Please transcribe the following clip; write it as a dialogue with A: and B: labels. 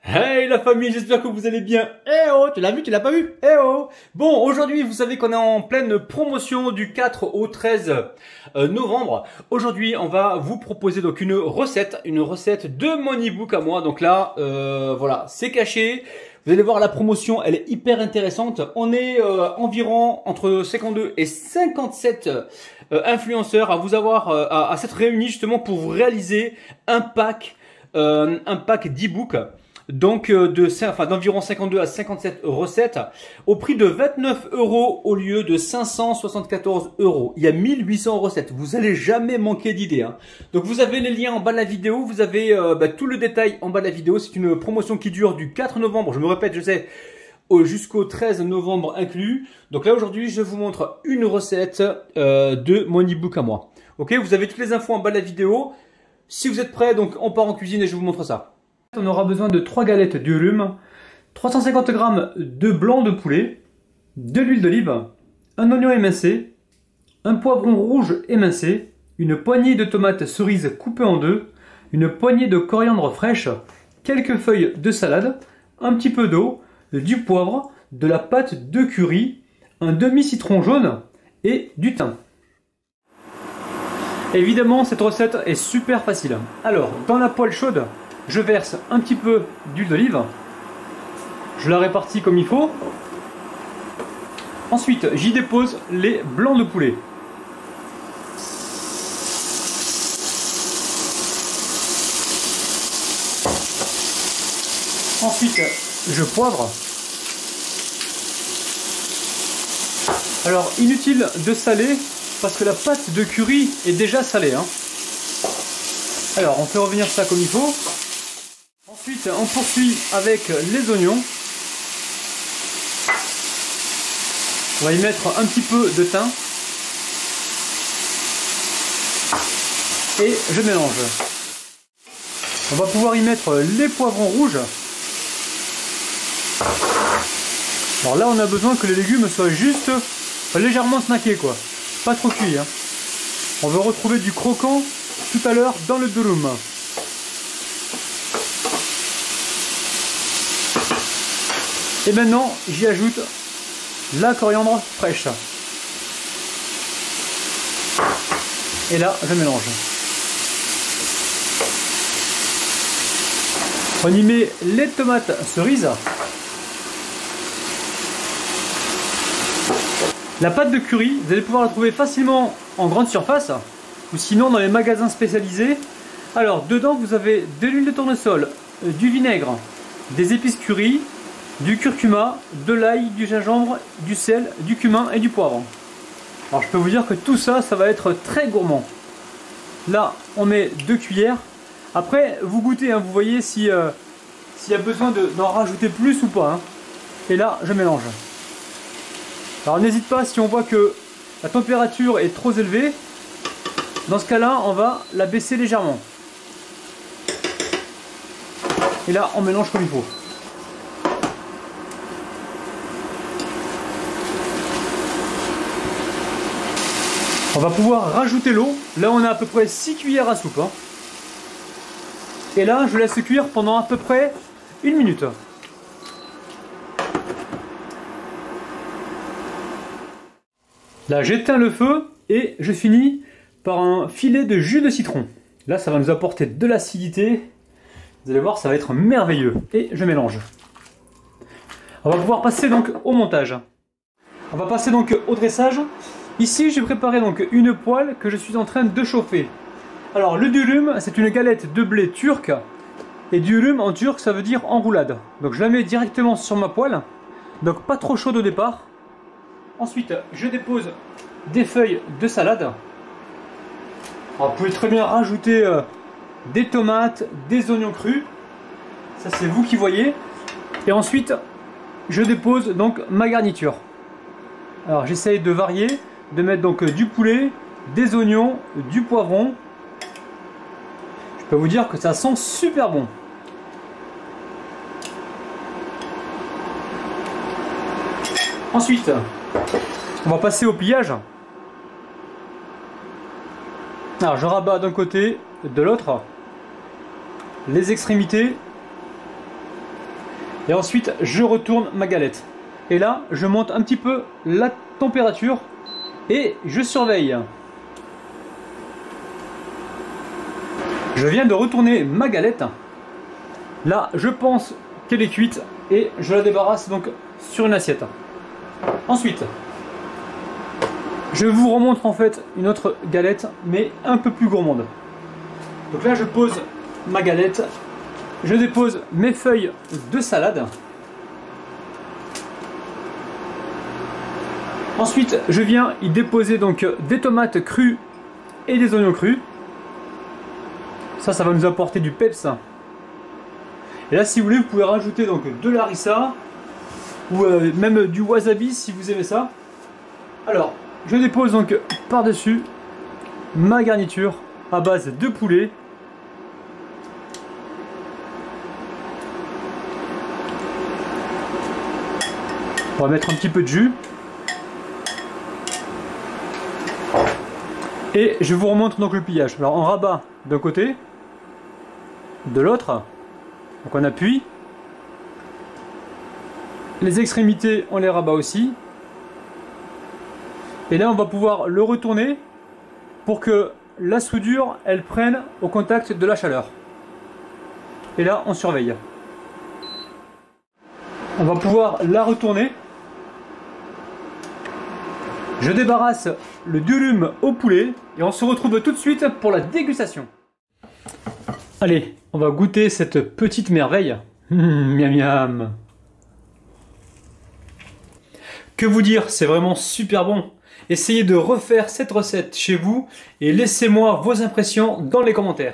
A: Hey la famille, j'espère que vous allez bien. Eh oh, tu l'as vu, tu l'as pas vu? Eh oh. Bon, aujourd'hui, vous savez qu'on est en pleine promotion du 4 au 13 novembre. Aujourd'hui, on va vous proposer donc une recette de mon ebook à moi. Donc là, voilà, c'est caché. Vous allez voir, la promotion, elle est hyper intéressante. On est environ entre 52 et 57 influenceurs à vous avoir à s'être réunis justement pour vous réaliser un pack d'e-book. Donc d'environ 52 à 57 recettes au prix de 29 € au lieu de 574 €. Il y a 1800 recettes. Vous allez jamais manquer d'idées, hein. Donc vous avez les liens en bas de la vidéo. Vous avez tout le détail en bas de la vidéo. C'est une promotion qui dure du 4 novembre. Je me répète, je sais, jusqu'au 13 novembre inclus. Donc là aujourd'hui, je vous montre une recette de mon ebook à moi. Ok, vous avez toutes les infos en bas de la vidéo. Si vous êtes prêts, donc on part en cuisine et je vous montre ça. On aura besoin de 3 galettes d'urume, 350 g de blanc de poulet, de l'huile d'olive, un oignon émincé, un poivron rouge émincé, une poignée de tomates cerises coupées en deux, une poignée de coriandre fraîche, quelques feuilles de salade, un petit peu d'eau, du poivre, de la pâte de curry, un demi-citron jaune et du thym. Évidemment, cette recette est super facile. Alors, dans la poêle chaude, je verse un petit peu d'huile d'olive, je la répartis comme il faut. Ensuite, j'y dépose les blancs de poulet. Ensuite, je poivre. Alors, inutile de saler parce que la pâte de curry est déjà salée, hein. Alors, on fait revenir ça comme il faut. Ensuite, on poursuit avec les oignons. On va y mettre un petit peu de thym. Et je mélange. On va pouvoir y mettre les poivrons rouges. Alors là, on a besoin que les légumes soient juste légèrement snackés, quoi. Pas trop cuits, hein. On veut retrouver du croquant tout à l'heure dans le durum. Et maintenant, j'y ajoute la coriandre fraîche. Et là, je mélange. On y met les tomates cerises. La pâte de curry, vous allez pouvoir la trouver facilement en grande surface ou sinon dans les magasins spécialisés. Alors, dedans, vous avez de l'huile de tournesol, du vinaigre, des épices curry, du curcuma, de l'ail, du gingembre, du sel, du cumin et du poivre. Alors je peux vous dire que tout ça, ça va être très gourmand. Là, on met 2 cuillères. Après, vous goûtez, hein, vous voyez s'il y a besoin d'en rajouter plus ou pas, hein. Et là, je mélange. Alors n'hésite pas, si on voit que la température est trop élevée, dans ce cas-là, on va la baisser légèrement. Et là, on mélange comme il faut. On va pouvoir rajouter l'eau. Là, on a à peu près 6 cuillères à soupe, hein. Et là, je laisse cuire pendant à peu près 1 minute. Là, j'éteins le feu et je finis par un filet de jus de citron. Là, ça va nous apporter de l'acidité. Vous allez voir, ça va être merveilleux. Et je mélange. On va pouvoir passer donc au montage. On va passer donc au dressage. Ici, j'ai préparé donc une poêle que je suis en train de chauffer. Alors, le durum, c'est une galette de blé turc. Et durum en turc, ça veut dire enroulade. Donc, je la mets directement sur ma poêle. Donc, pas trop chaude au départ. Ensuite, je dépose des feuilles de salade. Alors, vous pouvez très bien rajouter des tomates, des oignons crus. Ça, c'est vous qui voyez. Et ensuite, je dépose donc ma garniture. Alors, j'essaye de varier, de mettre donc du poulet, des oignons, du poivron. Je peux vous dire que ça sent super bon. Ensuite, on va passer au pliage. Alors, je rabats d'un côté, de l'autre, les extrémités. Et ensuite, je retourne ma galette. Et là, je monte un petit peu la température et je surveille. Je viens de retourner ma galette. Là, je pense qu'elle est cuite et je la débarrasse donc sur une assiette. Ensuite, je vous remontre en fait une autre galette, mais un peu plus gourmande. Donc là, je pose ma galette, je dépose mes feuilles de salade. Ensuite, je viens y déposer donc des tomates crues et des oignons crus. Ça va nous apporter du peps. Et là, si vous voulez, vous pouvez rajouter donc de la harissa ou même du wasabi si vous aimez ça. Alors, je dépose donc par-dessus ma garniture à base de poulet. On va mettre un petit peu de jus. Et je vous remontre donc le pliage. Alors on rabat d'un côté, de l'autre, donc on appuie. Les extrémités, on les rabat aussi. Et là, on va pouvoir le retourner pour que la soudure, elle prenne au contact de la chaleur. Et là, on surveille. On va pouvoir la retourner. Je débarrasse le durum au poulet et on se retrouve tout de suite pour la dégustation. Allez, on va goûter cette petite merveille. Miam miam. Que vous dire, c'est vraiment super bon. Essayez de refaire cette recette chez vous et laissez-moi vos impressions dans les commentaires.